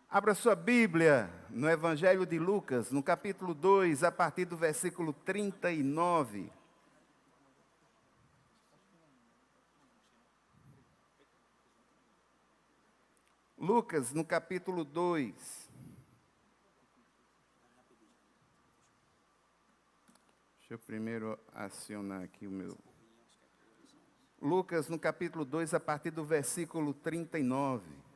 Abra sua Bíblia no Evangelho de Lucas, no capítulo 2, a partir do versículo 39. Lucas, no capítulo 2. Deixa eu primeiro acionar aqui o meu. Lucas, no capítulo 2, a partir do versículo 39.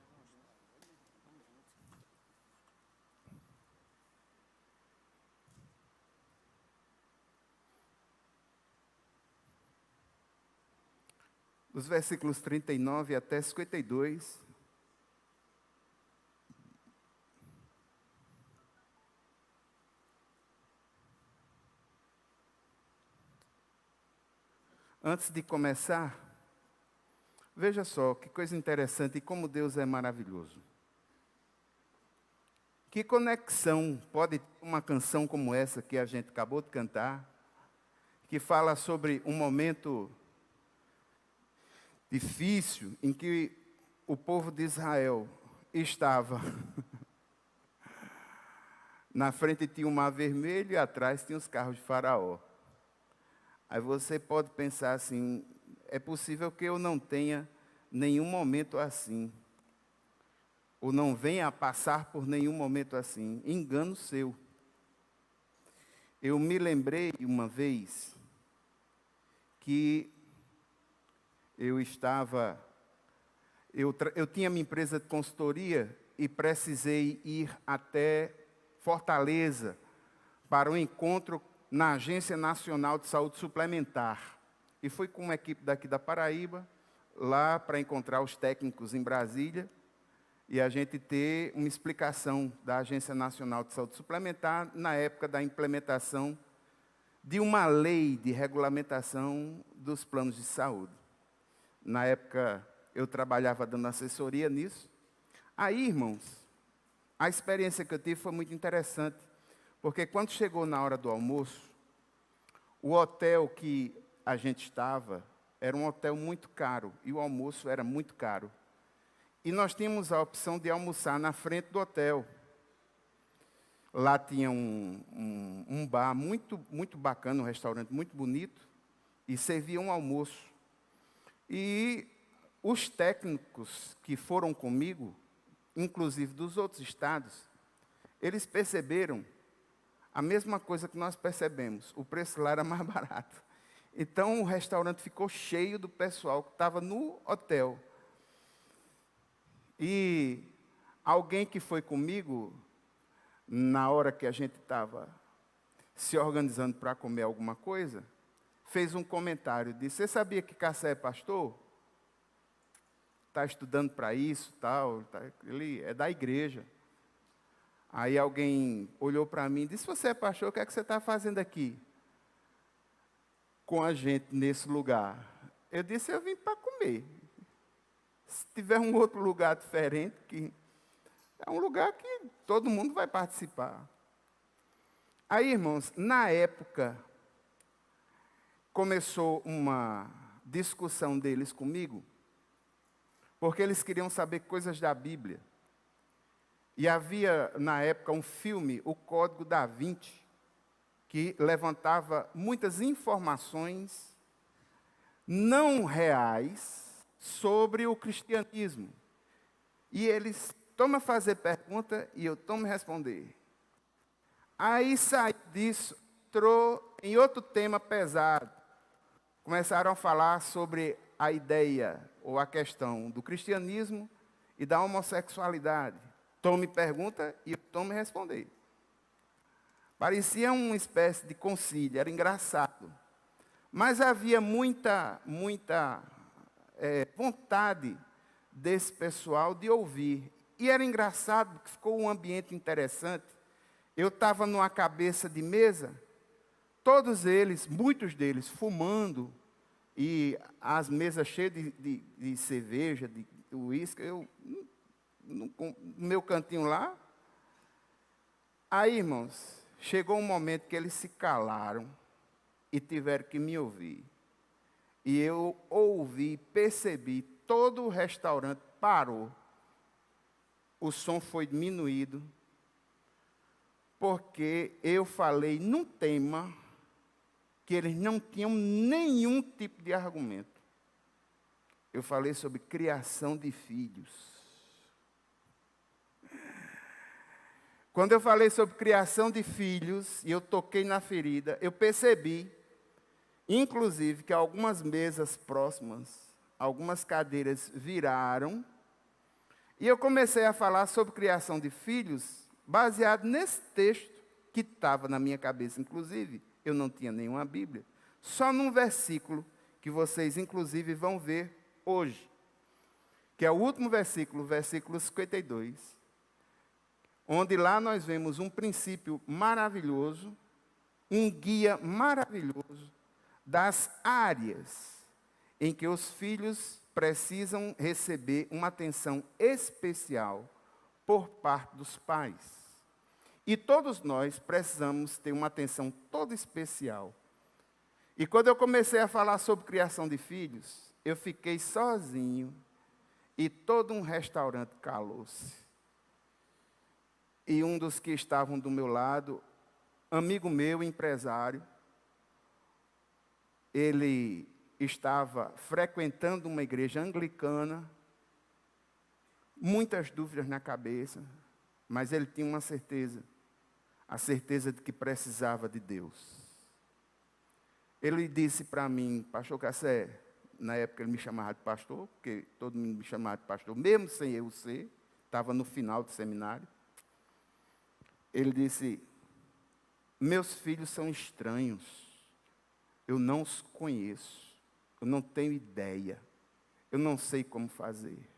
Dos versículos 39 até 52. Antes de começar, veja só que coisa interessante e como Deus é maravilhoso. Que conexão pode ter uma canção como essa que a gente acabou de cantar, que fala sobre um momento difícil em que o povo de Israel estava. Na frente tinha o mar vermelho e atrás tinha os carros de Faraó. Aí você pode pensar assim, é possível que eu não tenha nenhum momento assim, ou não venha a passar por nenhum momento assim. Engano seu. Eu me lembrei uma vez que eu tinha minha empresa de consultoria e precisei ir até Fortaleza para um encontro na Agência Nacional de Saúde Suplementar. E fui com uma equipe daqui da Paraíba, lá para encontrar os técnicos em Brasília, e a gente ter uma explicação da Agência Nacional de Saúde Suplementar na época da implementação de uma lei de regulamentação dos planos de saúde. Na época, eu trabalhava dando assessoria nisso. Aí, irmãos, a experiência que eu tive foi muito interessante, porque quando chegou na hora do almoço, o hotel que a gente estava era um hotel muito caro, e o almoço era muito caro. E nós tínhamos a opção de almoçar na frente do hotel. Lá tinha um bar muito, muito bacana, um restaurante muito bonito, e servia um almoço. E os técnicos que foram comigo, inclusive dos outros estados, eles perceberam a mesma coisa que nós percebemos. O preço lá era mais barato. Então o restaurante ficou cheio do pessoal que estava no hotel. E alguém que foi comigo, na hora que a gente estava se organizando para comer alguma coisa, fez um comentário, disse: "Você sabia que Cassé é pastor? Está estudando para isso, tal, ele é da igreja." Aí alguém olhou para mim e disse: "Você é pastor, o que é que você está fazendo aqui com a gente nesse lugar?" Eu disse: "Eu vim para comer. Se tiver um outro lugar diferente, que é um lugar que todo mundo vai participar." Aí, irmãos, na época, começou uma discussão deles comigo, porque eles queriam saber coisas da Bíblia. E havia, na época, um filme, O Código da Vinci, que levantava muitas informações não reais sobre o cristianismo. E eles tomam fazer pergunta e eu tomo responder. Aí saiu disso, entrou em outro tema pesado. Começaram a falar sobre a ideia ou a questão do cristianismo e da homossexualidade. Tome pergunta e eu tome responder. Parecia uma espécie de concílio, era engraçado. Mas havia muita vontade desse pessoal de ouvir. E era engraçado, porque ficou um ambiente interessante. Eu estava numa cabeça de mesa, todos eles, muitos deles, fumando, e as mesas cheias de cerveja, de uísque, eu, no meu cantinho lá. Aí, irmãos, chegou um momento que eles se calaram e tiveram que me ouvir. E eu ouvi, percebi, todo o restaurante parou. o som foi diminuído, porque eu falei num tema que eles não tinham nenhum tipo de argumento. Eu falei sobre criação de filhos. Quando eu falei sobre criação de filhos, e eu toquei na ferida, eu percebi, inclusive, que algumas mesas próximas, algumas cadeiras viraram, e eu comecei a falar sobre criação de filhos, baseado nesse texto que estava na minha cabeça, inclusive. Eu não tinha nenhuma Bíblia. Só num versículo que vocês, inclusive, vão ver hoje. Que é o último versículo, versículo 52. Onde lá nós vemos um princípio maravilhoso, um guia maravilhoso das áreas em que os filhos precisam receber uma atenção especial por parte dos pais. E todos nós precisamos ter uma atenção toda especial. E quando eu comecei a falar sobre criação de filhos, eu fiquei sozinho e todo um restaurante calou-se. E um dos que estavam do meu lado, amigo meu, empresário, ele estava frequentando uma igreja anglicana, muitas dúvidas na cabeça, mas ele tinha uma certeza, a certeza de que precisava de Deus. Ele disse para mim, pastor Cassé, na época ele me chamava de pastor, porque todo mundo me chamava de pastor, mesmo sem eu ser, estava no final do seminário. Ele disse, meus filhos são estranhos, eu não os conheço, eu não tenho ideia, eu não sei como fazer.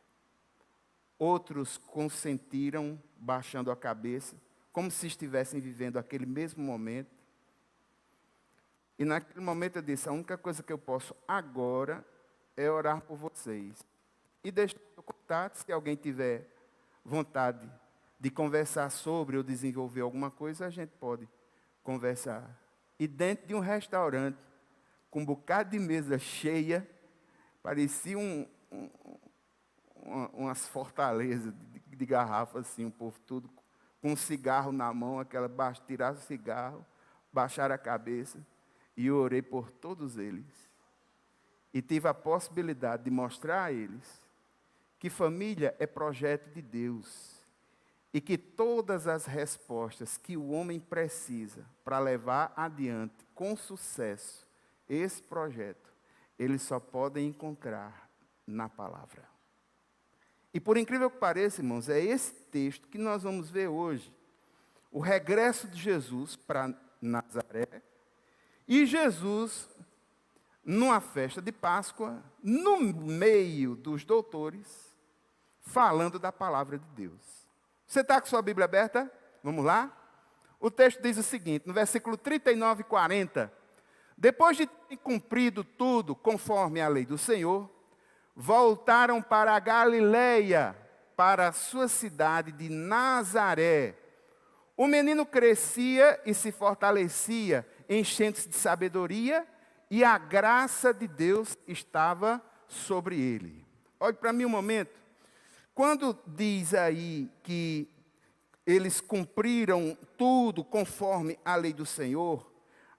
Outros consentiram, baixando a cabeça, como se estivessem vivendo aquele mesmo momento. E naquele momento eu disse, a única coisa que eu posso agora é orar por vocês. E deixar o contato, se alguém tiver vontade de conversar sobre ou desenvolver alguma coisa, a gente pode conversar. E dentro de um restaurante, com um bocado de mesa cheia, parecia umas fortalezas de garrafas, assim, o povo tudo com um cigarro na mão, tirar o cigarro, baixar a cabeça, e eu orei por todos eles. E tive a possibilidade de mostrar a eles que família é projeto de Deus, e que todas as respostas que o homem precisa para levar adiante com sucesso esse projeto, eles só podem encontrar na palavra. E por incrível que pareça, irmãos, é esse texto que nós vamos ver hoje. O regresso de Jesus para Nazaré. E Jesus, numa festa de Páscoa, no meio dos doutores, falando da palavra de Deus. Você está com sua Bíblia aberta? Vamos lá? O texto diz o seguinte, no versículo 39 e 40. Depois de terem cumprido tudo conforme a lei do Senhor, voltaram para a Galileia, para a sua cidade de Nazaré. O menino crescia e se fortalecia, enchendo-se de sabedoria, e a graça de Deus estava sobre ele. Olhe para mim um momento. Quando diz aí que eles cumpriram tudo conforme a lei do Senhor,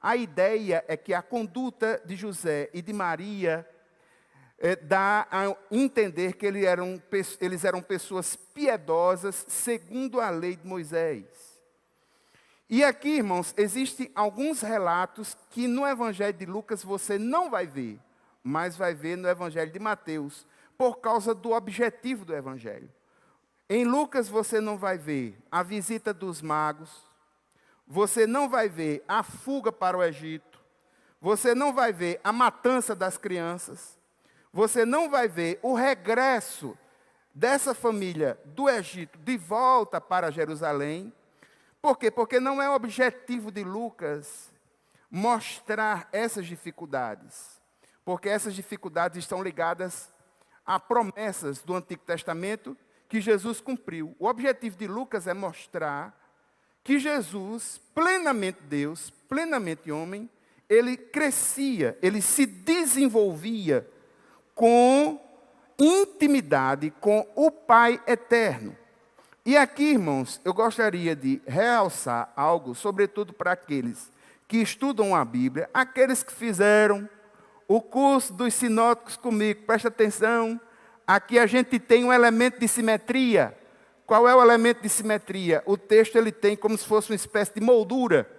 a ideia é que a conduta de José e de Maria dá a entender que eles eram pessoas piedosas segundo a lei de Moisés. E aqui, irmãos, existem alguns relatos que no Evangelho de Lucas você não vai ver, mas vai ver no Evangelho de Mateus, por causa do objetivo do Evangelho. Em Lucas você não vai ver a visita dos magos, você não vai ver a fuga para o Egito, você não vai ver a matança das crianças, você não vai ver o regresso dessa família do Egito de volta para Jerusalém. Por quê? Porque não é o objetivo de Lucas mostrar essas dificuldades. Porque essas dificuldades estão ligadas a promessas do Antigo Testamento que Jesus cumpriu. O objetivo de Lucas é mostrar que Jesus, plenamente Deus, plenamente homem, ele crescia, ele se desenvolvia com intimidade com o Pai eterno. E aqui, irmãos, eu gostaria de realçar algo, sobretudo para aqueles que estudam a Bíblia, aqueles que fizeram o curso dos sinóticos comigo. Presta atenção, aqui a gente tem um elemento de simetria. Qual é o elemento de simetria? O texto ele tem como se fosse uma espécie de moldura,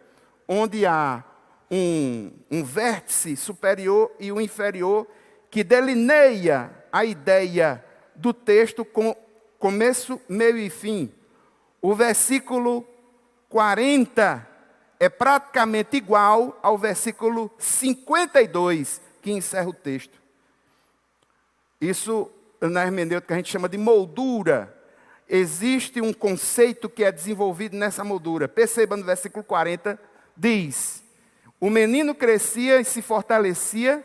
onde há um vértice superior e um inferior, que delineia a ideia do texto com começo, meio e fim. O versículo 40 é praticamente igual ao versículo 52, que encerra o texto. Isso, na hermenêutica, a gente chama de moldura. Existe um conceito que é desenvolvido nessa moldura. Perceba no versículo 40, diz: o menino crescia e se fortalecia,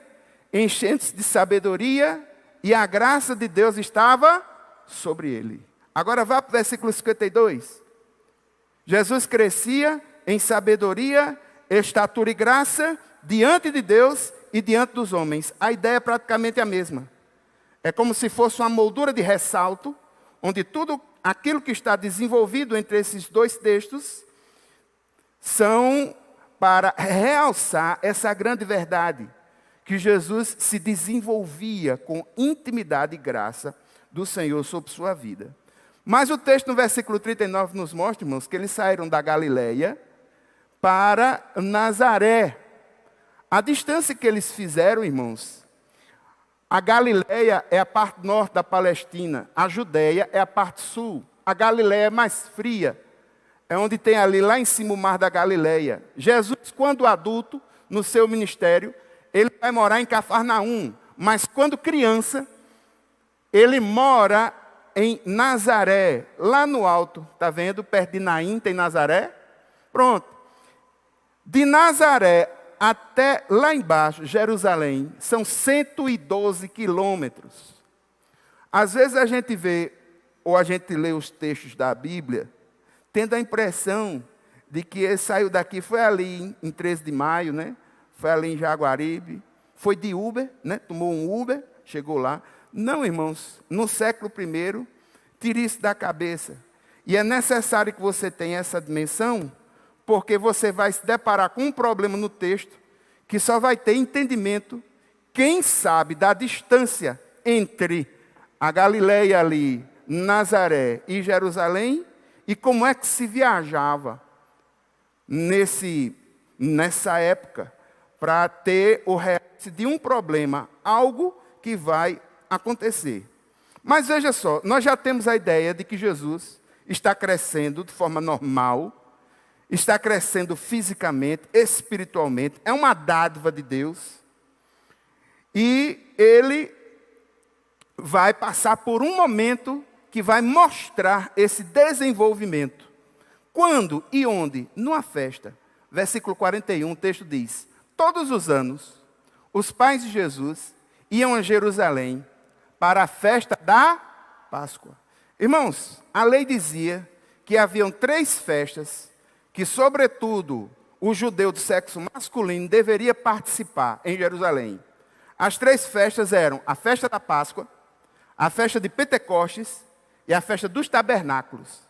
enchendo-se de sabedoria, e a graça de Deus estava sobre ele. Agora vá para o versículo 52. Jesus crescia em sabedoria, estatura e graça diante de Deus e diante dos homens. A ideia é praticamente a mesma. É como se fosse uma moldura de ressalto, onde tudo aquilo que está desenvolvido entre esses dois textos são para realçar essa grande verdade, que Jesus se desenvolvia com intimidade e graça do Senhor sobre sua vida. Mas o texto no versículo 39 nos mostra, irmãos, que eles saíram da Galileia para Nazaré. A distância que eles fizeram, irmãos, a Galileia é a parte norte da Palestina, a Judeia é a parte sul. A Galileia é mais fria, é onde tem ali lá em cima o mar da Galileia. Jesus, quando adulto, no seu ministério, ele vai morar em Cafarnaum, mas quando criança, ele mora em Nazaré, lá no alto, está vendo? Perto de Naim tem Nazaré. Pronto. De Nazaré até lá embaixo, Jerusalém, são 112 quilômetros. Às vezes a gente vê, ou a gente lê os textos da Bíblia, tendo a impressão de que ele saiu daqui, foi ali em 13 de maio, né? Foi ali em Jaguaribe, foi de Uber, né? Tomou um Uber, chegou lá. Não, irmãos, no século I, tire isso da cabeça. E é necessário que você tenha essa dimensão, porque você vai se deparar com um problema no texto, que só vai ter entendimento, quem sabe, da distância entre a Galileia ali, Nazaré e Jerusalém, e como é que se viajava nessa época, para ter o resto de um problema, algo que vai acontecer. Mas veja só, nós já temos a ideia de que Jesus está crescendo de forma normal, está crescendo fisicamente, espiritualmente, é uma dádiva de Deus, e ele vai passar por um momento que vai mostrar esse desenvolvimento. Quando e onde? Numa festa. Versículo 41, o texto diz: todos os anos, os pais de Jesus iam a Jerusalém para a festa da Páscoa. Irmãos, a lei dizia que haviam 3 festas que, sobretudo, o judeu do sexo masculino deveria participar em Jerusalém. As 3 festas eram a festa da Páscoa, a festa de Pentecostes e a festa dos tabernáculos.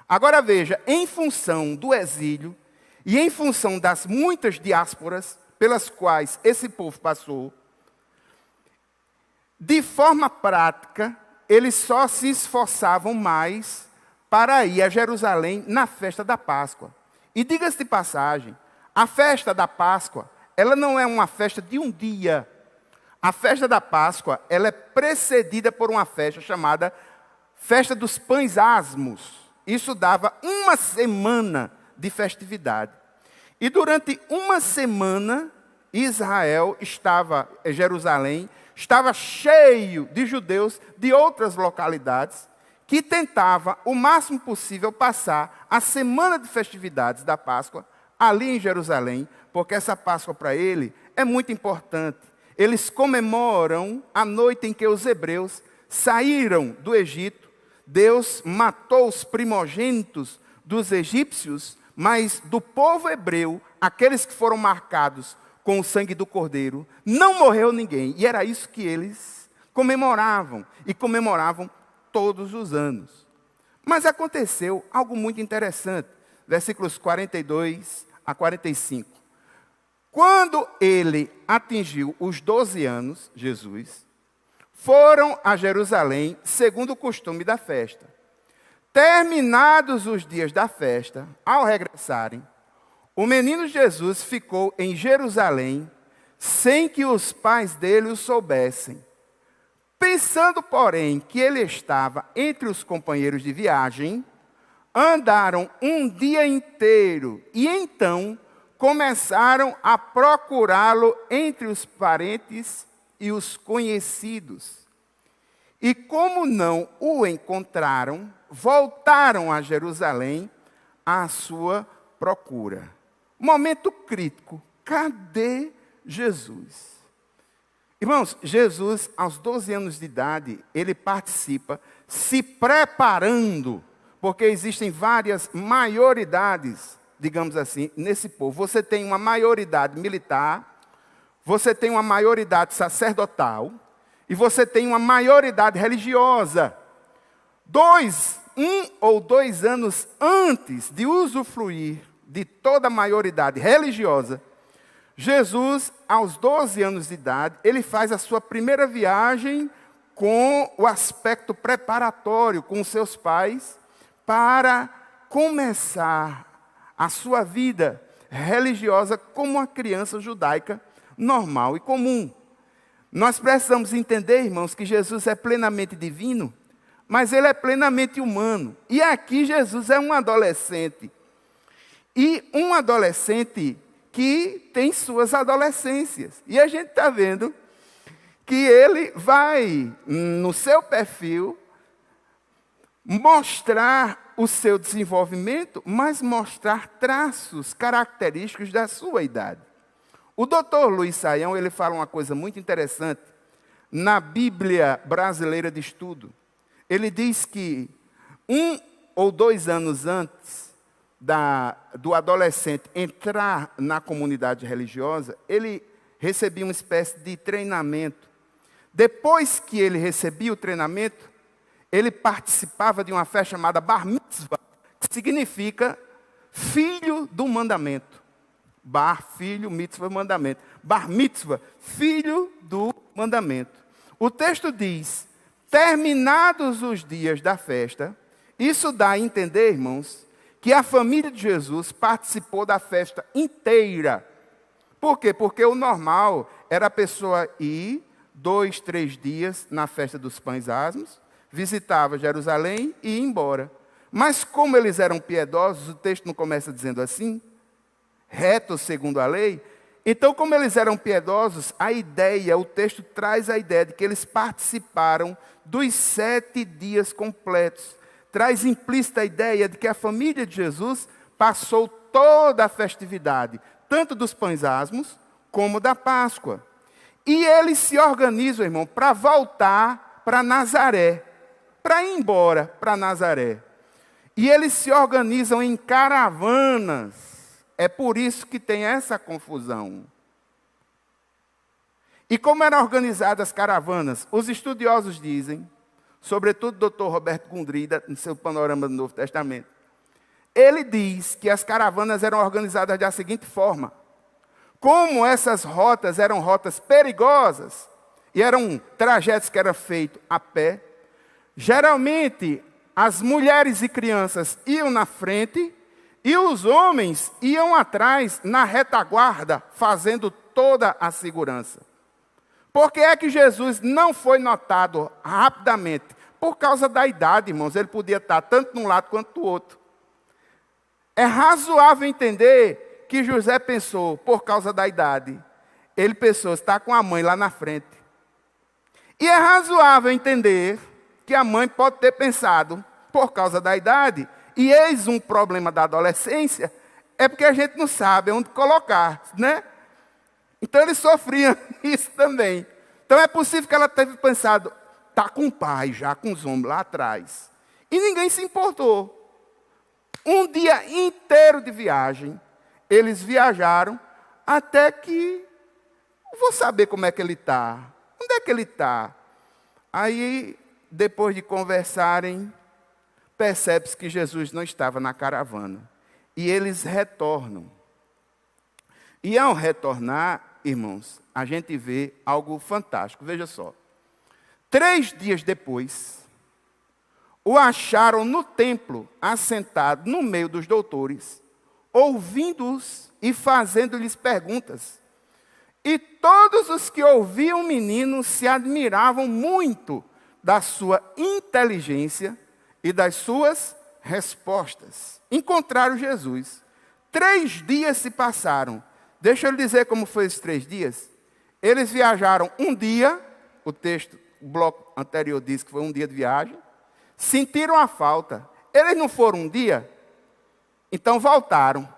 Agora veja, em função do exílio e em função das muitas diásporas pelas quais esse povo passou, de forma prática, eles só se esforçavam mais para ir a Jerusalém na festa da Páscoa. E diga-se de passagem, a festa da Páscoa, ela não é uma festa de um dia. A festa da Páscoa, ela é precedida por uma festa chamada Festa dos Pães Asmos. Isso dava uma semana de festividade. E durante uma semana, Jerusalém, estava cheio de judeus de outras localidades que tentavam, o máximo possível, passar a semana de festividades da Páscoa ali em Jerusalém, porque essa Páscoa para ele é muito importante. Eles comemoram a noite em que os hebreus saíram do Egito. Deus matou os primogênitos dos egípcios, mas do povo hebreu, aqueles que foram marcados com o sangue do Cordeiro, não morreu ninguém. E era isso que eles comemoravam, e comemoravam todos os anos. Mas aconteceu algo muito interessante. Versículos 42 a 45. Quando ele atingiu os 12 anos, Jesus, foram a Jerusalém, segundo o costume da festa. Terminados os dias da festa, ao regressarem, o menino Jesus ficou em Jerusalém, sem que os pais dele o soubessem. Pensando, porém, que ele estava entre os companheiros de viagem, andaram um dia inteiro e então começaram a procurá-lo entre os parentes e os conhecidos. E como não o encontraram, voltaram a Jerusalém à sua procura. Momento crítico. Cadê Jesus? Irmãos, Jesus, aos 12 anos de idade, ele participa se preparando, porque existem várias maioridades, digamos assim, nesse povo. Você tem uma maioridade militar, você tem uma maioridade sacerdotal e você tem uma maioridade religiosa. Um ou dois anos antes de usufruir de toda a maioridade religiosa, Jesus, aos 12 anos de idade, ele faz a sua primeira viagem com o aspecto preparatório com seus pais para começar a sua vida religiosa como uma criança judaica normal e comum. Nós precisamos entender, irmãos, que Jesus é plenamente divino, mas ele é plenamente humano. E aqui Jesus é um adolescente. E um adolescente que tem suas adolescências. E a gente está vendo que ele vai, no seu perfil, mostrar o seu desenvolvimento, mas mostrar traços característicos da sua idade. O doutor Luiz Saião, ele fala uma coisa muito interessante na Bíblia Brasileira de Estudo. Ele diz que 1 ou 2 anos antes do adolescente entrar na comunidade religiosa, ele recebia uma espécie de treinamento. Depois que ele recebia o treinamento, ele participava de uma festa chamada Bar Mitzvah, que significa filho do mandamento. Bar, filho, mitzvah, mandamento. Bar Mitzvah, filho do mandamento. O texto diz, terminados os dias da festa, isso dá a entender, irmãos, que a família de Jesus participou da festa inteira. Por quê? Porque o normal era a pessoa ir 2, 3 dias na festa dos pães asmos, visitava Jerusalém e ia embora. Mas como eles eram piedosos, o texto não começa dizendo assim, retos segundo a lei. Então, como eles eram piedosos, o texto traz a ideia de que eles participaram dos 7 dias completos. Traz implícita a ideia de que a família de Jesus passou toda a festividade, tanto dos pães asmos, como da Páscoa. E eles se organizam, irmão, para voltar para Nazaré, para ir embora para Nazaré. E eles se organizam em caravanas. É por isso que tem essa confusão. E como eram organizadas as caravanas? Os estudiosos dizem, sobretudo o Dr. Roberto Gundrida, no seu panorama do Novo Testamento, ele diz que as caravanas eram organizadas da seguinte forma. Como essas rotas eram rotas perigosas, e eram trajetos que eram feitos a pé, geralmente as mulheres e crianças iam na frente, e os homens iam atrás, na retaguarda, fazendo toda a segurança. Por que é que Jesus não foi notado rapidamente? Por causa da idade, irmãos. Ele podia estar tanto de um lado quanto do outro. É razoável entender que José pensou, por causa da idade, ele pensou, está com a mãe lá na frente. E é razoável entender que a mãe pode ter pensado, por causa da idade, e eis um problema da adolescência, é porque a gente não sabe onde colocar, né? Então eles sofriam isso também. Então é possível que ela tenha pensado, está com o pai já, com os homens lá atrás. E ninguém se importou. Um dia inteiro de viagem, eles viajaram até que, vou saber como é que ele está. Onde é que ele está? Aí, depois de conversarem, percebe-se que Jesus não estava na caravana. E eles retornam. E ao retornar, irmãos, a gente vê algo fantástico. Veja só. 3 dias depois, o acharam no templo, assentado no meio dos doutores, ouvindo-os e fazendo-lhes perguntas. E todos os que ouviam o menino se admiravam muito da sua inteligência e das suas respostas. Encontraram Jesus. 3 dias se passaram. Deixa eu lhe dizer como foi esses 3 dias. Eles viajaram um dia, o bloco anterior diz que foi um dia de viagem, sentiram a falta. Eles não foram um dia, então voltaram.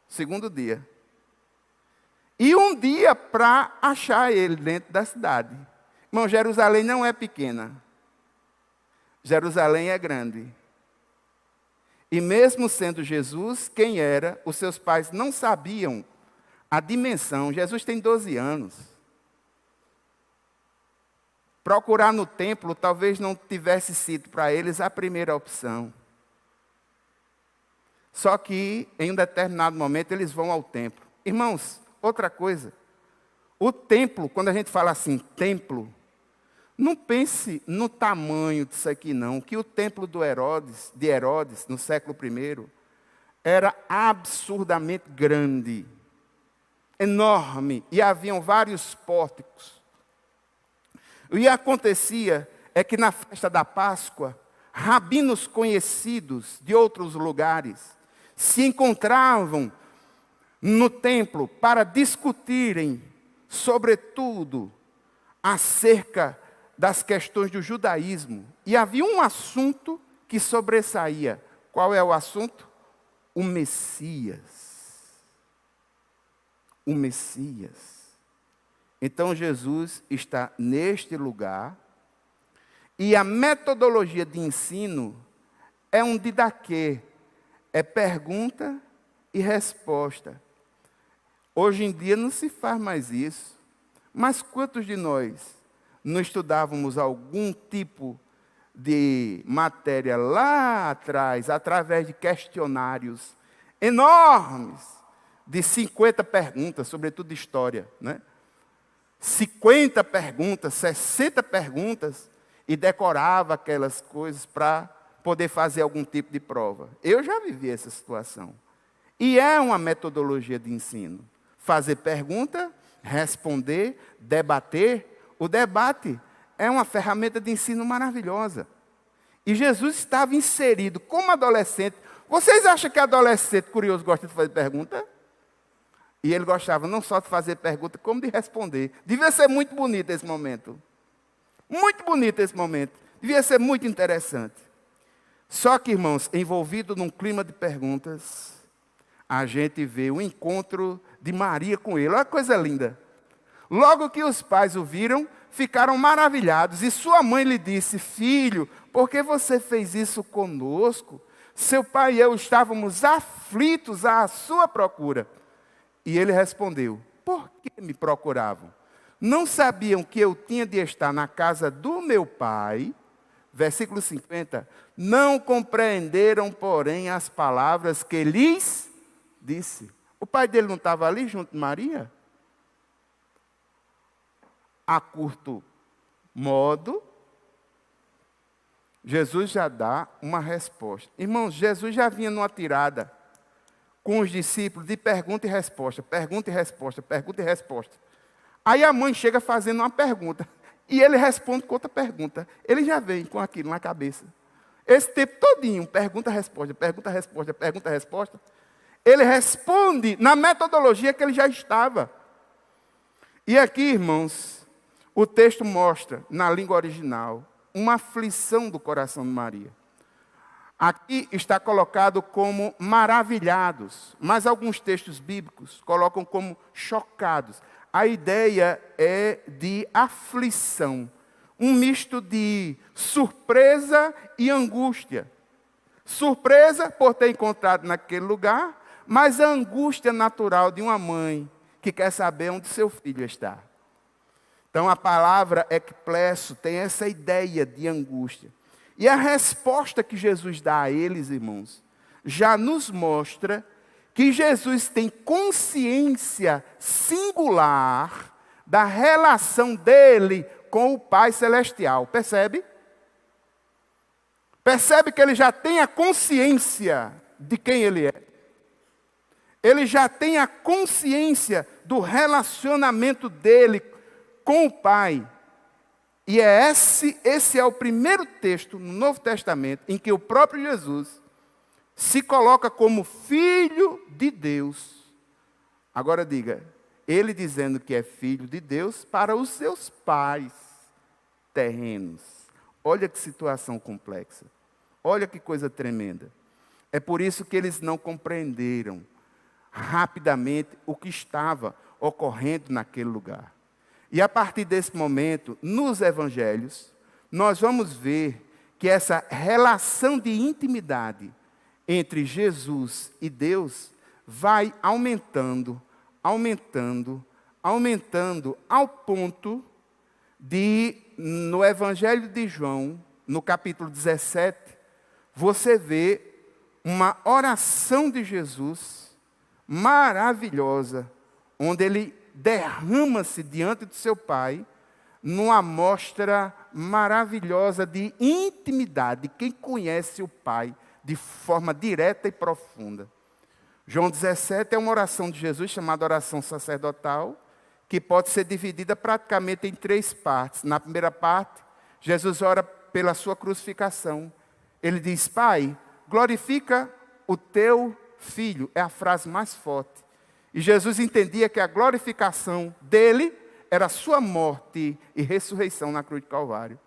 2º dia. E um dia para achar ele dentro da cidade. Irmão, Jerusalém não é pequena. Jerusalém é grande. E mesmo sendo Jesus quem era, os seus pais não sabiam a dimensão. Jesus tem 12 anos. Procurar no templo talvez não tivesse sido para eles a primeira opção. Só que, em um determinado momento, eles vão ao templo. Irmãos, outra coisa. O templo, quando a gente fala assim, templo, não pense no tamanho disso aqui, não. Que o templo de Herodes, no século I, era absurdamente grande, enorme, e haviam vários pórticos. O que acontecia é que na festa da Páscoa, rabinos conhecidos de outros lugares se encontravam no templo para discutirem, sobretudo, acerca das questões do judaísmo. E havia um assunto que sobressaía. Qual é o assunto? O Messias. O Messias. Então Jesus está neste lugar, e a metodologia de ensino é um didaquê, é pergunta e resposta. Hoje em dia não se faz mais isso, mas quantos de nós não estudávamos algum tipo de matéria lá atrás, através de questionários enormes, de 50 perguntas, sobretudo de história, né? 50 perguntas, 60 perguntas, e decorava aquelas coisas para poder fazer algum tipo de prova. Eu já vivi essa situação. E é uma metodologia de ensino. Fazer pergunta, responder, debater. O debate é uma ferramenta de ensino maravilhosa. E Jesus estava inserido como adolescente. Vocês acham que adolescente curioso gosta de fazer pergunta? E ele gostava não só de fazer pergunta, como de responder. Devia ser muito bonito esse momento. Muito bonito esse momento. Devia ser muito interessante. Só que, irmãos, envolvido num clima de perguntas, a gente vê o encontro de Maria com ele. Olha que coisa linda. Logo que os pais o viram, ficaram maravilhados. E sua mãe lhe disse: filho, por que você fez isso conosco? Seu pai e eu estávamos aflitos à sua procura. E ele respondeu: por que me procuravam? Não sabiam que eu tinha de estar na casa do meu pai? Versículo 50. Não compreenderam, porém, as palavras que lhes disse. O pai dele não estava ali junto de Maria? A curto modo, Jesus já dá uma resposta. Irmãos, Jesus já vinha numa tirada com os discípulos de pergunta e resposta, pergunta e resposta, pergunta e resposta. Aí a mãe chega fazendo uma pergunta, e ele responde com outra pergunta. Ele já vem com aquilo na cabeça. Esse tempo todinho, pergunta, resposta, pergunta, resposta, pergunta, resposta. Ele responde na metodologia que ele já estava. E aqui, irmãos, o texto mostra, na língua original, uma aflição do coração de Maria. Aqui está colocado como maravilhados, mas alguns textos bíblicos colocam como chocados. A ideia é de aflição, um misto de surpresa e angústia. Surpresa por ter encontrado naquele lugar, mas a angústia natural de uma mãe que quer saber onde seu filho está. Então a palavra ekplesso tem essa ideia de angústia. E a resposta que Jesus dá a eles, irmãos, já nos mostra que Jesus tem consciência singular da relação dele com o Pai Celestial. Percebe? Percebe que ele já tem a consciência de quem ele é. Ele já tem a consciência do relacionamento dele com o Pai. E esse é o primeiro texto no Novo Testamento em que o próprio Jesus se coloca como Filho de Deus. Agora diga, ele dizendo que é Filho de Deus para os seus pais terrenos. Olha que situação complexa. Olha que coisa tremenda. É por isso que eles não compreenderam rapidamente o que estava ocorrendo naquele lugar. E a partir desse momento, nos evangelhos, nós vamos ver que essa relação de intimidade entre Jesus e Deus vai aumentando, aumentando, aumentando, ao ponto de, no Evangelho de João, no capítulo 17, você vê uma oração de Jesus maravilhosa, onde ele derrama-se diante do seu Pai, numa amostra maravilhosa de intimidade, quem conhece o Pai de forma direta e profunda. João 17 é uma oração de Jesus, chamada oração sacerdotal, que pode ser dividida praticamente em 3 partes. Na primeira parte, Jesus ora pela sua crucificação. Ele diz, Pai, glorifica o teu Filho. É a frase mais forte. E Jesus entendia que a glorificação dele era a sua morte e ressurreição na cruz de Calvário.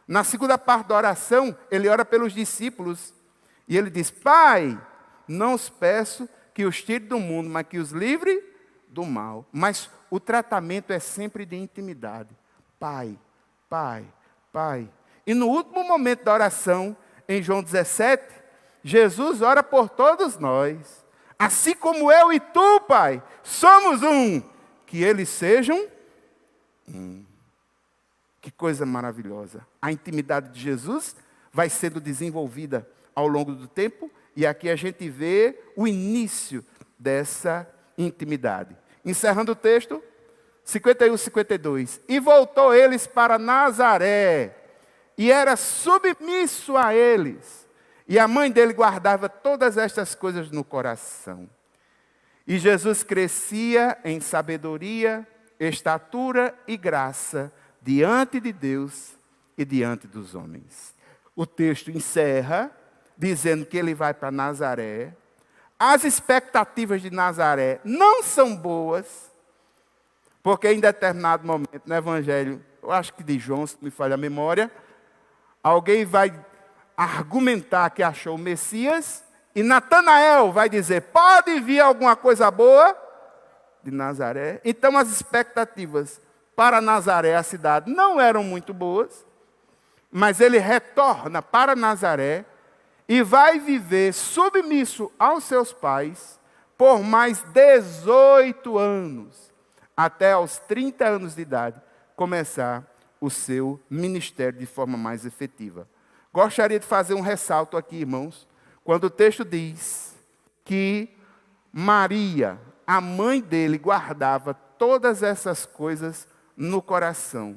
Na segunda parte da oração, ele ora pelos discípulos. E ele diz, Pai, não os peço que os tire do mundo, mas que os livre do mal. Mas o tratamento é sempre de intimidade. Pai, Pai, Pai. E no último momento da oração, em João 17, Jesus ora por todos nós. Assim como eu e tu, Pai, somos um. Que eles sejam um. Que coisa maravilhosa. A intimidade de Jesus vai sendo desenvolvida ao longo do tempo. E aqui a gente vê o início dessa intimidade. Encerrando o texto, 51, 52. E voltou eles para Nazaré, e era submisso a eles. E a mãe dele guardava todas estas coisas no coração. E Jesus crescia em sabedoria, estatura e graça diante de Deus e diante dos homens. O texto encerra dizendo que ele vai para Nazaré. As expectativas de Nazaré não são boas, porque em determinado momento no Evangelho, eu acho que de João, se me falha a memória, alguém vai argumentar que achou o Messias, e Natanael vai dizer, pode vir alguma coisa boa de Nazaré? Então as expectativas para Nazaré, a cidade, não eram muito boas, mas ele retorna para Nazaré e vai viver submisso aos seus pais por mais 18 anos, até aos 30 anos de idade, começar o seu ministério de forma mais efetiva. Gostaria de fazer um ressalto aqui, irmãos, quando o texto diz que Maria, a mãe dele, guardava todas essas coisas no coração.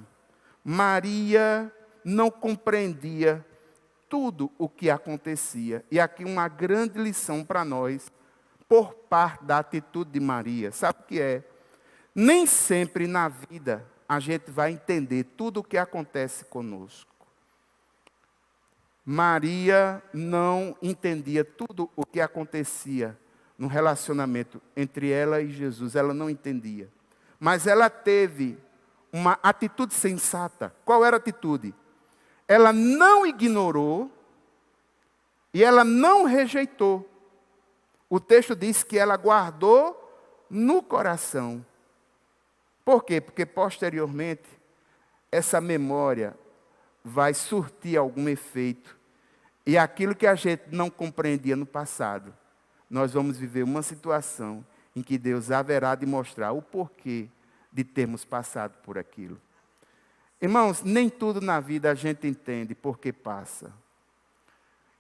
Maria não compreendia tudo o que acontecia. E aqui uma grande lição para nós, por parte da atitude de Maria. Sabe o que é? Nem sempre na vida a gente vai entender tudo o que acontece conosco. Maria não entendia tudo o que acontecia no relacionamento entre ela e Jesus. Ela não entendia. Mas ela teve uma atitude sensata. Qual era a atitude? Ela não ignorou e ela não rejeitou. O texto diz que ela guardou no coração. Por quê? Porque posteriormente essa memória vai surtir algum efeito. E aquilo que a gente não compreendia no passado, nós vamos viver uma situação em que Deus haverá de mostrar o porquê de termos passado por aquilo. Irmãos, nem tudo na vida a gente entende porque passa.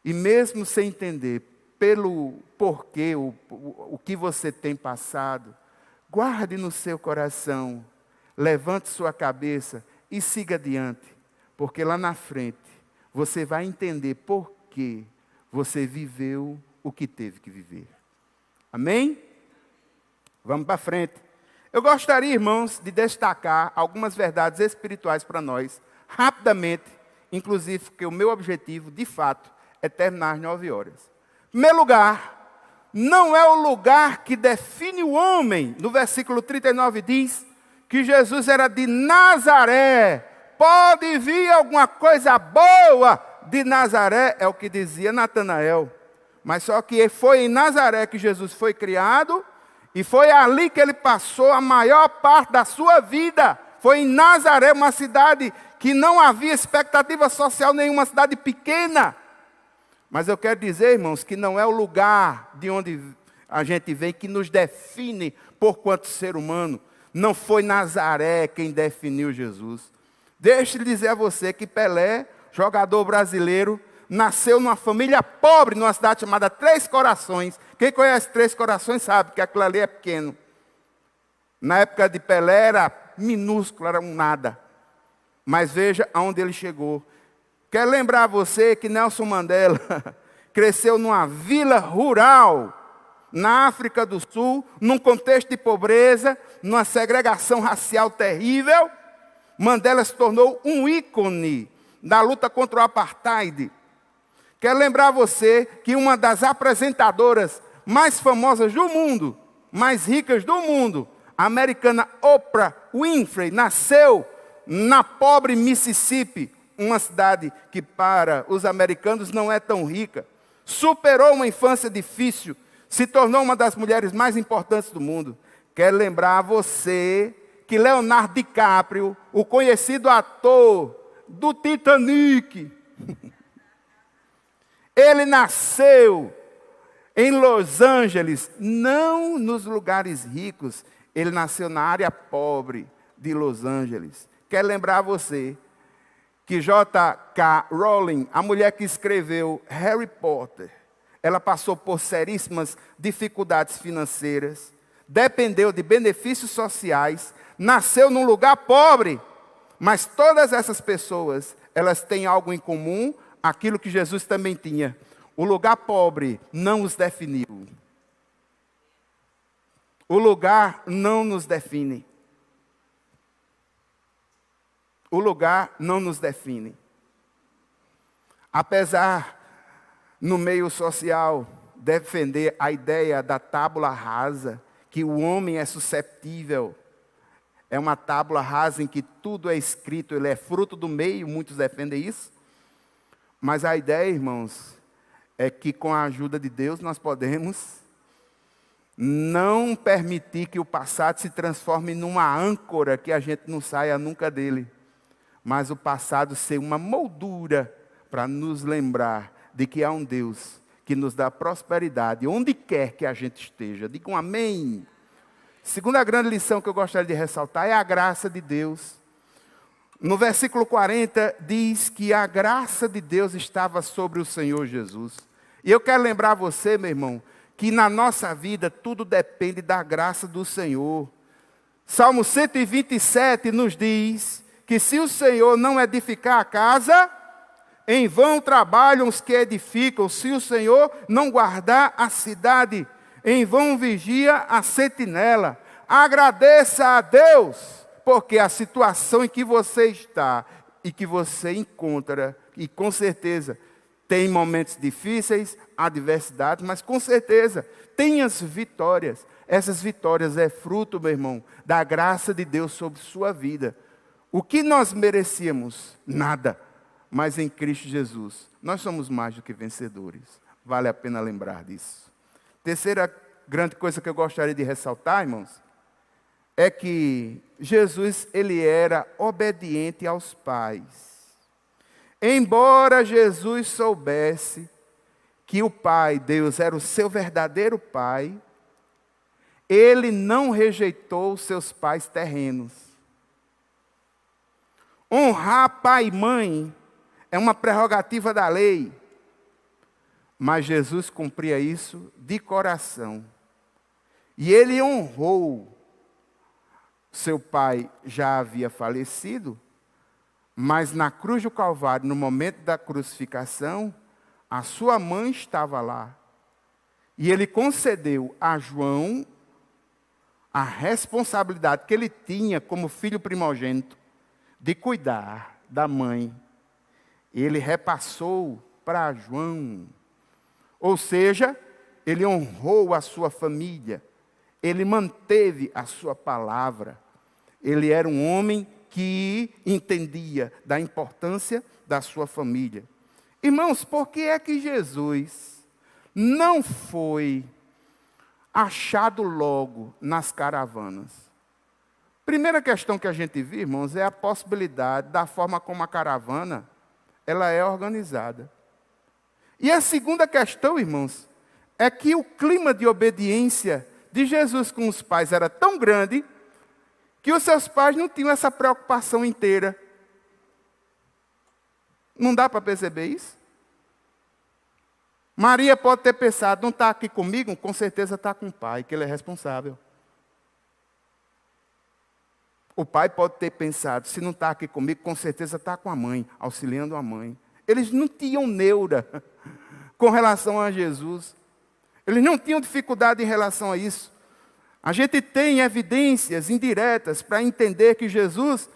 E mesmo sem entender pelo porquê, o que você tem passado, guarde no seu coração, levante sua cabeça e siga adiante, porque lá na frente você vai entender por que você viveu o que teve que viver. Amém? Vamos para frente. Eu gostaria, irmãos, de destacar algumas verdades espirituais para nós, rapidamente, inclusive porque o meu objetivo, de fato, é terminar às 9 horas. Em primeiro lugar, não é o lugar que define o homem. No versículo 39 diz que Jesus era de Nazaré. Pode vir alguma coisa boa de Nazaré, é o que dizia Natanael. Mas só que foi em Nazaré que Jesus foi criado, e foi ali que ele passou a maior parte da sua vida. Foi em Nazaré, uma cidade que não havia expectativa social nenhuma, cidade pequena. Mas eu quero dizer, irmãos, que não é o lugar de onde a gente vem que nos define por quanto ser humano. Não foi Nazaré quem definiu Jesus. Deixe-me dizer a você que Pelé, jogador brasileiro, nasceu numa família pobre, numa cidade chamada Três Corações. Quem conhece Três Corações sabe que aquilo ali é pequeno. Na época de Pelé era minúsculo, era um nada. Mas veja aonde ele chegou. Quero lembrar a você que Nelson Mandela cresceu numa vila rural, na África do Sul, num contexto de pobreza, numa segregação racial terrível. Mandela se tornou um ícone da luta contra o apartheid. Quero lembrar a você que uma das apresentadoras mais famosas do mundo, mais ricas do mundo, a americana Oprah Winfrey, nasceu na pobre Mississippi, uma cidade que para os americanos não é tão rica. Superou uma infância difícil, se tornou uma das mulheres mais importantes do mundo. Quero lembrar a você que Leonardo DiCaprio, o conhecido ator do Titanic, ele nasceu em Los Angeles, não nos lugares ricos, ele nasceu na área pobre de Los Angeles. Quero lembrar a você que J.K. Rowling, a mulher que escreveu Harry Potter, ela passou por seríssimas dificuldades financeiras, dependeu de benefícios sociais, nasceu num lugar pobre, mas todas essas pessoas, elas têm algo em comum, aquilo que Jesus também tinha. O lugar pobre não os definiu. O lugar não nos define. O lugar não nos define. Apesar, no meio social, defender a ideia da tábula rasa, que o homem é susceptível, é uma tábula rasa em que tudo é escrito, ele é fruto do meio, muitos defendem isso. Mas a ideia, irmãos, é que com a ajuda de Deus nós podemos não permitir que o passado se transforme numa âncora que a gente não saia nunca dele. Mas o passado ser uma moldura para nos lembrar de que há um Deus que nos dá prosperidade onde quer que a gente esteja. Digam amém. Segunda grande lição que eu gostaria de ressaltar é a graça de Deus. No versículo 40 diz que a graça de Deus estava sobre o Senhor Jesus. E eu quero lembrar você, meu irmão, que na nossa vida tudo depende da graça do Senhor. Salmo 127 nos diz que se o Senhor não edificar a casa, em vão trabalham os que edificam. Se o Senhor não guardar a cidade, em vão vigia a sentinela. Agradeça a Deus, porque a situação em que você está e que você encontra, e com certeza tem momentos difíceis, adversidades, mas com certeza tem as vitórias. Essas vitórias é fruto, meu irmão, da graça de Deus sobre sua vida. O que nós merecíamos? Nada. Mas em Cristo Jesus, nós somos mais do que vencedores. Vale a pena lembrar disso. Terceira grande coisa que eu gostaria de ressaltar, irmãos, é que Jesus, ele era obediente aos pais. Embora Jesus soubesse que o Pai, Deus, era o seu verdadeiro Pai, ele não rejeitou os seus pais terrenos. Honrar pai e mãe é uma prerrogativa da lei. Mas Jesus cumpria isso de coração. E ele honrou. Seu pai já havia falecido, mas na cruz do Calvário, no momento da crucificação, a sua mãe estava lá. E ele concedeu a João a responsabilidade que ele tinha como filho primogênito de cuidar da mãe. Ele repassou para João. Ou seja, ele honrou a sua família. Ele manteve a sua palavra. Ele era um homem que entendia da importância da sua família. Irmãos, por que é que Jesus não foi achado logo nas caravanas? Primeira questão que a gente vê, irmãos, é a possibilidade da forma como a caravana ela é organizada. E a segunda questão, irmãos, é que o clima de obediência de Jesus com os pais era tão grande que os seus pais não tinham essa preocupação inteira. Não dá para perceber isso? Maria pode ter pensado, não está aqui comigo? Com certeza está com o pai, que ele é responsável. O pai pode ter pensado, se não está aqui comigo, com certeza está com a mãe, auxiliando a mãe. Eles não tinham neura com relação a Jesus. Eles não tinham dificuldade em relação a isso. A gente tem evidências indiretas para entender que Jesus,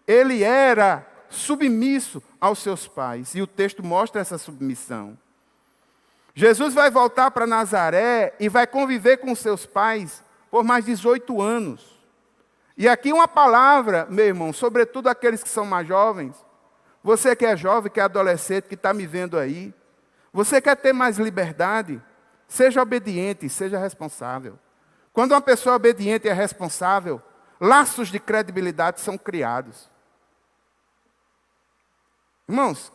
ele era submisso aos seus pais. E o texto mostra essa submissão. Jesus vai voltar para Nazaré e vai conviver com seus pais por mais 18 anos. E aqui uma palavra, meu irmão, sobretudo aqueles que são mais jovens. Você que é jovem, que é adolescente, que está me vendo aí. Você quer ter mais liberdade? Seja obediente, seja responsável. Quando uma pessoa obediente é responsável, laços de credibilidade são criados. Irmãos,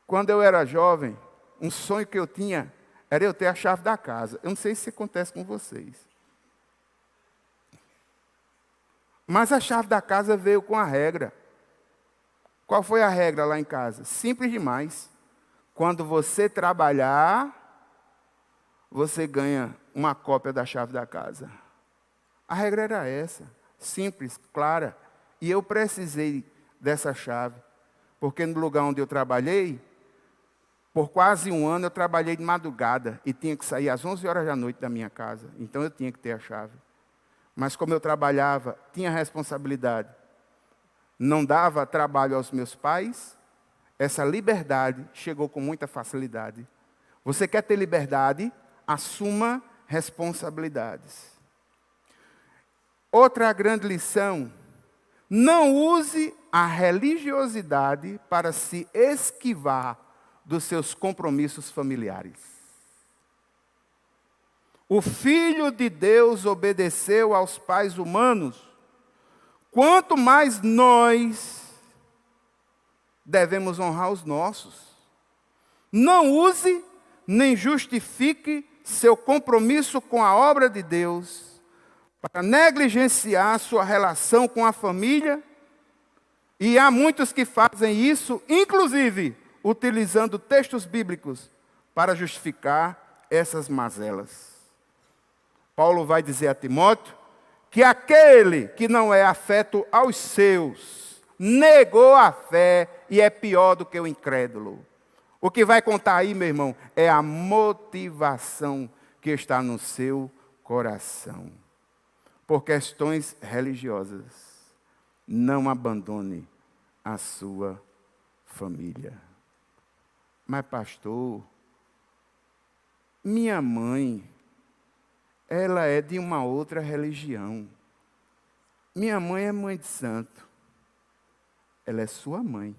quando eu era jovem, um sonho que eu tinha era eu ter a chave da casa. Eu não sei se acontece com vocês. Mas a chave da casa veio com a regra. Qual foi a regra lá em casa? Simples demais. Quando você trabalhar, você ganha uma cópia da chave da casa. A regra era essa, simples, clara. E eu precisei dessa chave, porque no lugar onde eu trabalhei, por quase um ano eu trabalhei de madrugada e tinha que sair às 11 horas da noite da minha casa. Então eu tinha que ter a chave. Mas como eu trabalhava, tinha responsabilidade, não dava trabalho aos meus pais, essa liberdade chegou com muita facilidade. Você quer ter liberdade? Assuma responsabilidades. Outra grande lição: não use a religiosidade para se esquivar dos seus compromissos familiares. O Filho de Deus obedeceu aos pais humanos, quanto mais nós devemos honrar os nossos. Não use nem justifique seu compromisso com a obra de Deus para negligenciar sua relação com a família. E há muitos que fazem isso, inclusive utilizando textos bíblicos para justificar essas mazelas. Paulo vai dizer a Timóteo que aquele que não é afeto aos seus negou a fé e é pior do que o incrédulo. O que vai contar aí, meu irmão, é a motivação que está no seu coração. Por questões religiosas, não abandone a sua família. Mas, pastor, minha mãe, ela é de uma outra religião. Minha mãe é mãe de santo. Ela é sua mãe.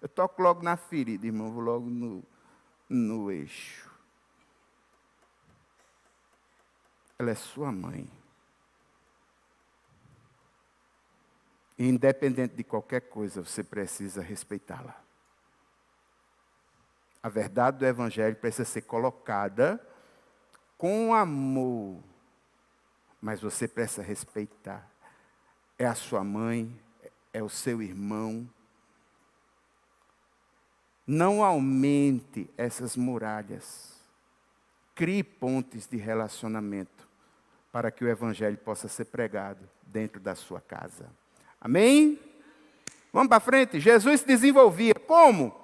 Eu toco logo na ferida, irmão, vou logo no eixo. Ela é sua mãe. E independente de qualquer coisa, você precisa respeitá-la. A verdade do Evangelho precisa ser colocada com amor. Mas você precisa respeitar. É a sua mãe, é o seu irmão. Não aumente essas muralhas. Crie pontes de relacionamento para que o evangelho possa ser pregado dentro da sua casa. Amém? Vamos para frente. Jesus se desenvolvia como?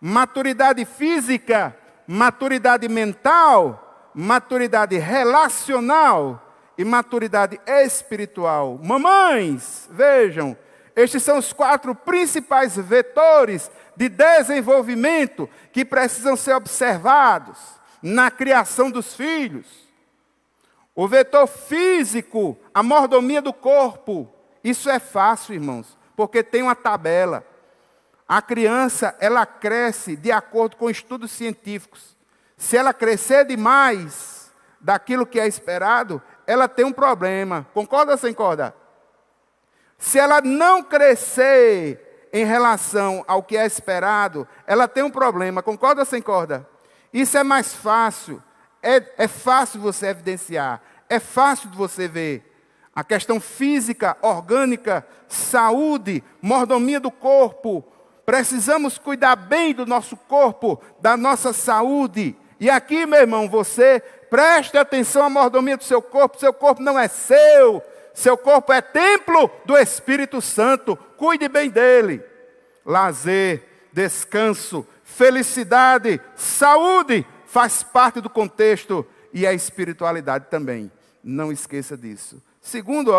Maturidade física, maturidade mental, maturidade relacional e maturidade espiritual. Mamães, vejam, estes são os 4 principais vetores de desenvolvimento que precisam ser observados na criação dos filhos. O vetor físico, a mordomia do corpo, isso é fácil, irmãos, porque tem uma tabela. A criança, ela cresce de acordo com estudos científicos. Se ela crescer demais daquilo que é esperado, ela tem um problema. Concorda ou sem concorda? Se ela não crescer em relação ao que é esperado, ela tem um problema. Concorda ou sem concorda? Isso é mais fácil. É fácil você evidenciar. É fácil de você ver. A questão física, orgânica, saúde, mordomia do corpo. Precisamos cuidar bem do nosso corpo, da nossa saúde. E aqui, meu irmão, você preste atenção à mordomia do seu corpo. Seu corpo não é seu. Seu corpo é templo do Espírito Santo. Cuide bem dele. Lazer, descanso, felicidade, saúde faz parte do contexto e a espiritualidade também. Não esqueça disso. Segundo,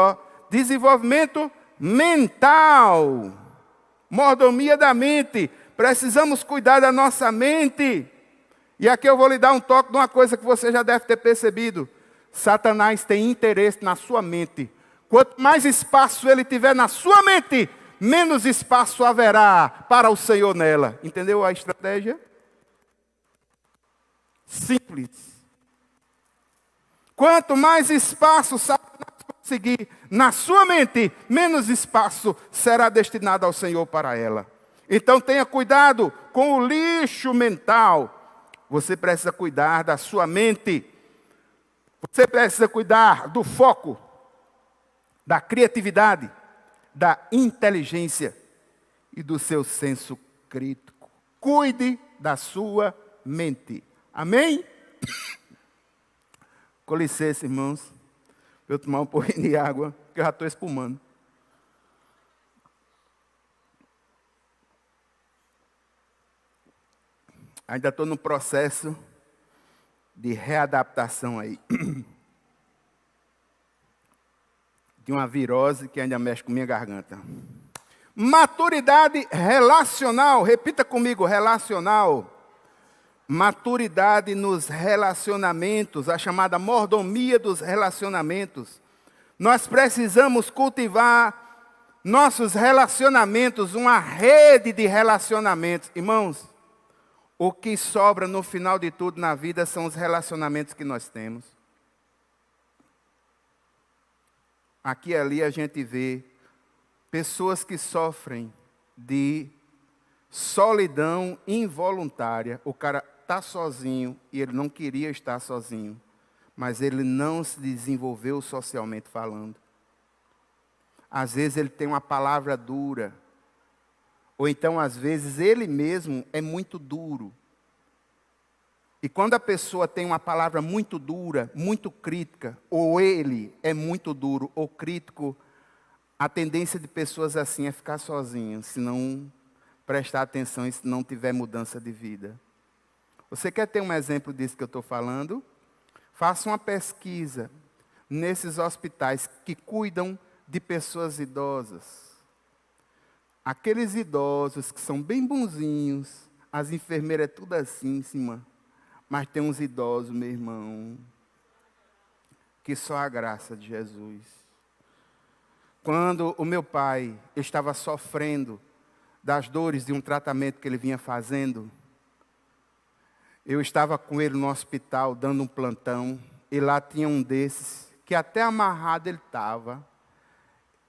desenvolvimento mental. Mordomia da mente. Precisamos cuidar da nossa mente. E aqui eu vou lhe dar um toque de uma coisa que você já deve ter percebido. Satanás tem interesse na sua mente. Quanto mais espaço ele tiver na sua mente, menos espaço haverá para o Senhor nela. Entendeu a estratégia? Simples. Quanto mais espaço Satanás conseguir na sua mente, menos espaço será destinado ao Senhor para ela. Então tenha cuidado com o lixo mental. Você precisa cuidar da sua mente. Você precisa cuidar do foco, da criatividade, da inteligência e do seu senso crítico. Cuide da sua mente. Amém? Com licença, irmãos. Eu tomar um pouquinho de água, que eu já estou espumando. Ainda estou no processo de readaptação aí. De uma virose que ainda mexe com minha garganta. Maturidade relacional. Repita comigo, relacional. Maturidade nos relacionamentos, a chamada mordomia dos relacionamentos. Nós precisamos cultivar nossos relacionamentos, uma rede de relacionamentos. Irmãos, o que sobra no final de tudo na vida são os relacionamentos que nós temos. Aqui e ali a gente vê pessoas que sofrem de solidão involuntária. O cara está sozinho e ele não queria estar sozinho, mas ele não se desenvolveu socialmente falando. Às vezes ele tem uma palavra dura, ou então às vezes ele mesmo é muito duro. E quando a pessoa tem uma palavra muito dura, muito crítica, ou ele é muito duro ou crítico, a tendência de pessoas assim é ficar sozinho, se não prestar atenção e se não tiver mudança de vida. Você quer ter um exemplo disso que eu estou falando? Faça uma pesquisa nesses hospitais que cuidam de pessoas idosas. Aqueles idosos que são bem bonzinhos, as enfermeiras é tudo assim em cima. Mas tem uns idosos, meu irmão, que só a graça de Jesus. Quando o meu pai estava sofrendo das dores de um tratamento que ele vinha fazendo, eu estava com ele no hospital, dando um plantão, e lá tinha um desses, que até amarrado ele estava,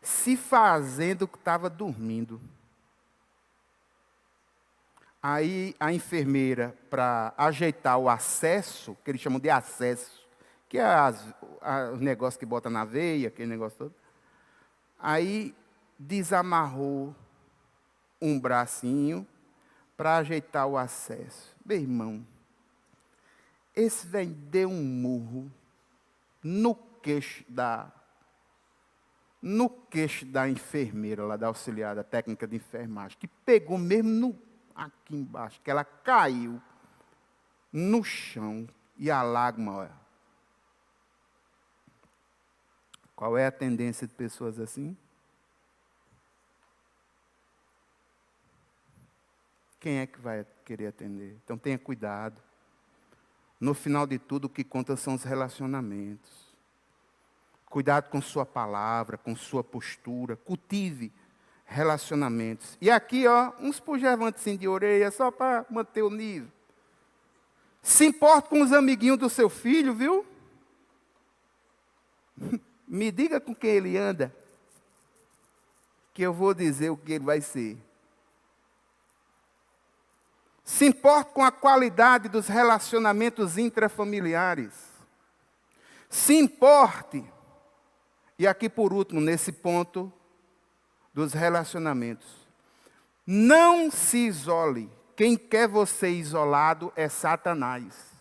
se fazendo que estava dormindo. Aí a enfermeira, para ajeitar o acesso, que eles chamam de acesso, que é o negócio que bota na veia, aquele negócio todo, aí desamarrou um bracinho, para ajeitar o acesso. Meu irmão, esse velho deu um murro no queixo da enfermeira, lá da auxiliar da técnica de enfermagem, que pegou mesmo aqui embaixo, que ela caiu no chão e a lágrima, olha. Qual é a tendência de pessoas assim? Quem é que vai querer atender? Então tenha cuidado. No final de tudo, o que conta são os relacionamentos. Cuidado com sua palavra, com sua postura. Cultive relacionamentos. E aqui, ó, uns puxavantes de orelha, só para manter o nível. Se importe com os amiguinhos do seu filho, viu? Me diga com quem ele anda, que eu vou dizer o que ele vai ser. Se importe com a qualidade dos relacionamentos intrafamiliares. Se importe, e aqui por último, nesse ponto dos relacionamentos. Não se isole. Quem quer você isolado é Satanás.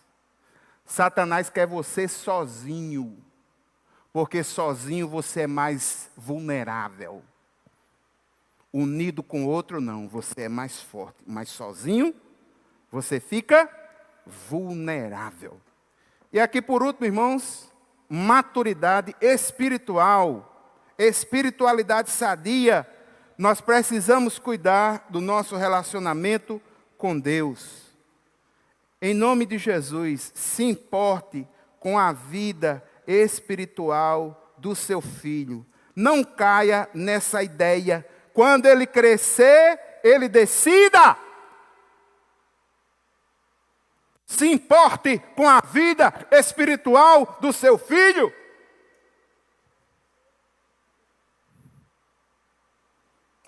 Satanás quer você sozinho. Porque sozinho você é mais vulnerável. Unido com outro, não. Você é mais forte. Mas sozinho, você fica vulnerável. E aqui por último, irmãos, maturidade espiritual. Espiritualidade sadia. Nós precisamos cuidar do nosso relacionamento com Deus. Em nome de Jesus, se importe com a vida espiritual do seu filho. Não caia nessa ideia. Quando ele crescer, ele decida. Se importe com a vida espiritual do seu filho.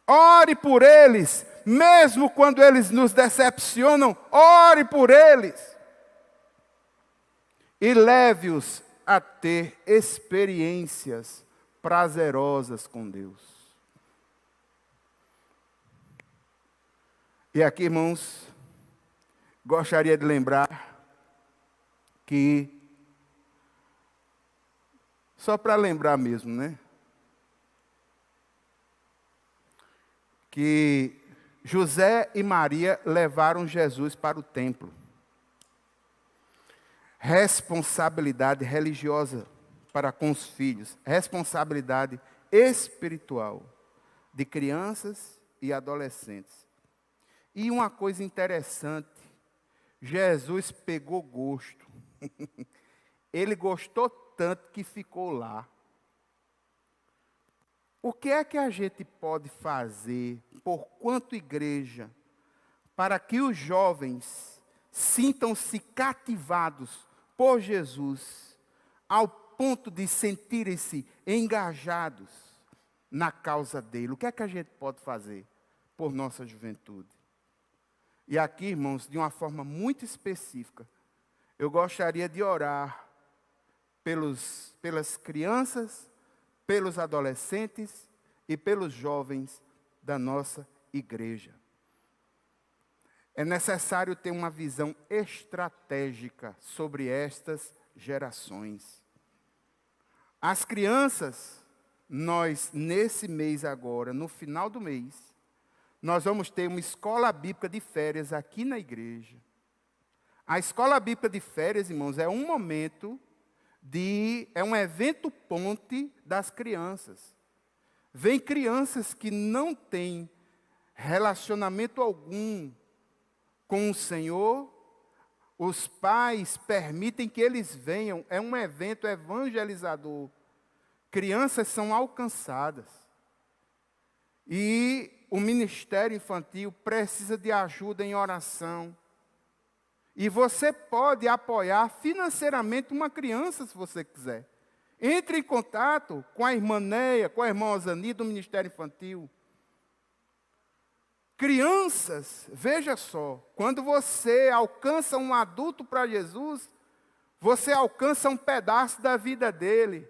Ore por eles, mesmo quando eles nos decepcionam, ore por eles. E leve-os a ter experiências prazerosas com Deus. E aqui, irmãos, gostaria de lembrar que, só para lembrar mesmo, né? Que José e Maria levaram Jesus para o templo. Responsabilidade religiosa para com os filhos, responsabilidade espiritual de crianças e adolescentes. E uma coisa interessante, Jesus pegou gosto. Ele gostou tanto que ficou lá. O que é que a gente pode fazer, por quanto igreja, para que os jovens sintam-se cativados por Jesus, ao ponto de sentirem-se engajados na causa dele? O que é que a gente pode fazer por nossa juventude? E aqui, irmãos, de uma forma muito específica, eu gostaria de orar pelas crianças, pelos adolescentes e pelos jovens da nossa igreja. É necessário ter uma visão estratégica sobre estas gerações. As crianças, nós, nesse mês agora, no final do mês, nós vamos ter uma escola bíblica de férias aqui na igreja. A escola bíblica de férias, irmãos, é um momento é um evento ponte das crianças. Vem crianças que não têm relacionamento algum com o Senhor, os pais permitem que eles venham, é um evento evangelizador. Crianças são alcançadas. E o ministério infantil precisa de ajuda em oração. E você pode apoiar financeiramente uma criança, se você quiser. Entre em contato com a irmã Neia, com a irmã Osani do Ministério Infantil. Crianças, veja só, quando você alcança um adulto para Jesus, você alcança um pedaço da vida dele.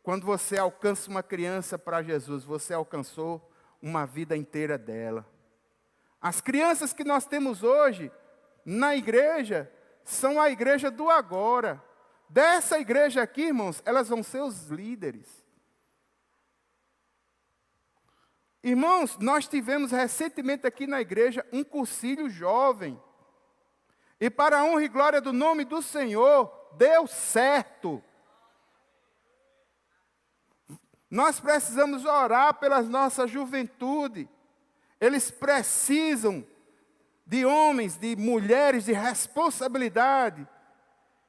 Quando você alcança uma criança para Jesus, você alcançou uma vida inteira dela. As crianças que nós temos hoje na igreja são a igreja do agora. Dessa igreja aqui, irmãos, elas vão ser os líderes. Irmãos, nós tivemos recentemente aqui na igreja um cursilho jovem. E para a honra e glória do nome do Senhor, deu certo. Nós precisamos orar pela nossa juventude. Eles precisam de homens, de mulheres de responsabilidade,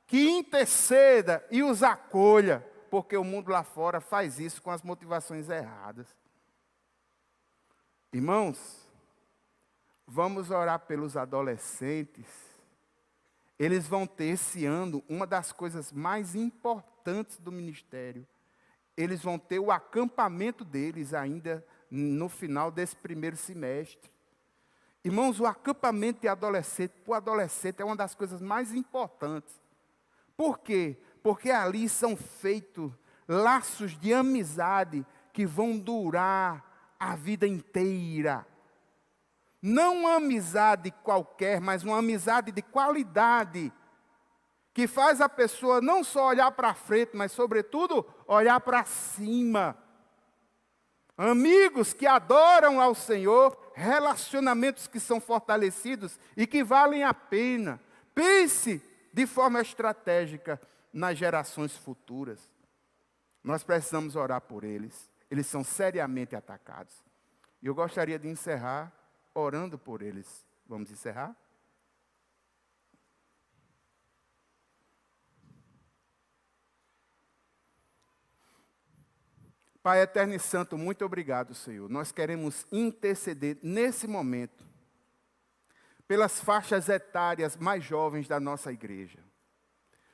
que interceda e os acolha, porque o mundo lá fora faz isso com as motivações erradas. Irmãos, vamos orar pelos adolescentes. Eles vão ter esse ano uma das coisas mais importantes do ministério. Eles vão ter o acampamento deles ainda no final desse primeiro semestre. Irmãos, o acampamento de adolescente, para o adolescente, é uma das coisas mais importantes. Por quê? Porque ali são feitos laços de amizade que vão durar a vida inteira. Não uma amizade qualquer, mas uma amizade de qualidade, que faz a pessoa não só olhar para frente, mas, sobretudo, olhar para cima. Amigos que adoram ao Senhor, relacionamentos que são fortalecidos e que valem a pena. Pense de forma estratégica nas gerações futuras. Nós precisamos orar por eles. Eles são seriamente atacados. E eu gostaria de encerrar orando por eles. Vamos encerrar? Pai eterno e santo, muito obrigado, Senhor. Nós queremos interceder nesse momento pelas faixas etárias mais jovens da nossa igreja.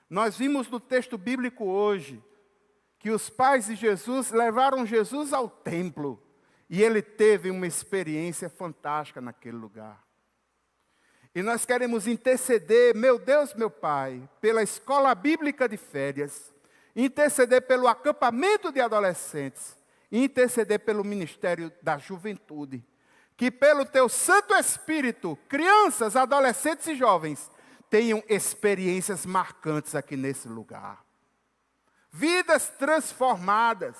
Nós vimos no texto bíblico hoje que os pais de Jesus levaram Jesus ao templo e ele teve uma experiência fantástica naquele lugar. E nós queremos interceder, meu Deus, meu Pai, pela escola bíblica de férias, interceder pelo acampamento de adolescentes, interceder pelo ministério da juventude, que pelo Teu Santo Espírito, crianças, adolescentes e jovens, tenham experiências marcantes aqui nesse lugar. Vidas transformadas,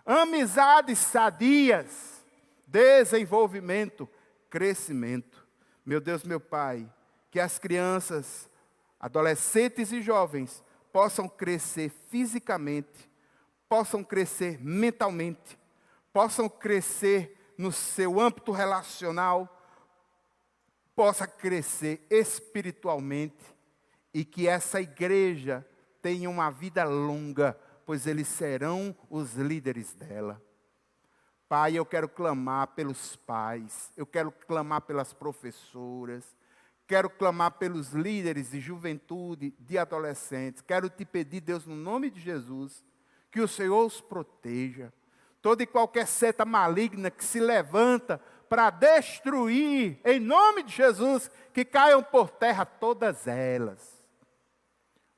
amizades sadias, desenvolvimento, crescimento. Meu Deus, meu Pai, que as crianças, adolescentes e jovens possam crescer fisicamente, possam crescer mentalmente, possam crescer no seu âmbito relacional, possa crescer espiritualmente e que essa igreja tenha uma vida longa, pois eles serão os líderes dela. Pai, eu quero clamar pelos pais, eu quero clamar pelas professoras, quero clamar pelos líderes de juventude, de adolescentes. Quero te pedir, Deus, no nome de Jesus, que o Senhor os proteja. Toda e qualquer seta maligna que se levanta para destruir, em nome de Jesus, que caiam por terra todas elas.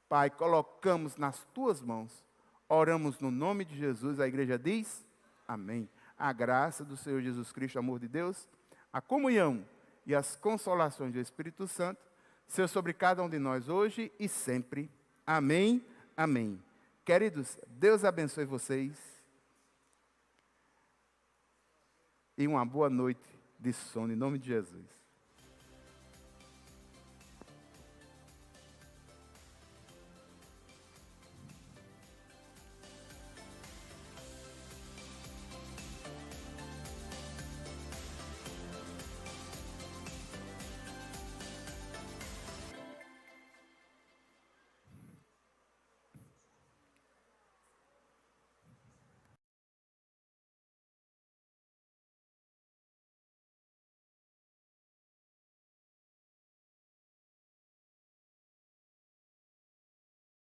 Pai, colocamos nas tuas mãos, oramos no nome de Jesus, a igreja diz, amém. A graça do Senhor Jesus Cristo, o amor de Deus, a comunhão e as consolações do Espírito Santo, seja sobre cada um de nós hoje e sempre. Amém, amém. Queridos, Deus abençoe vocês. E uma boa noite de sono, em nome de Jesus.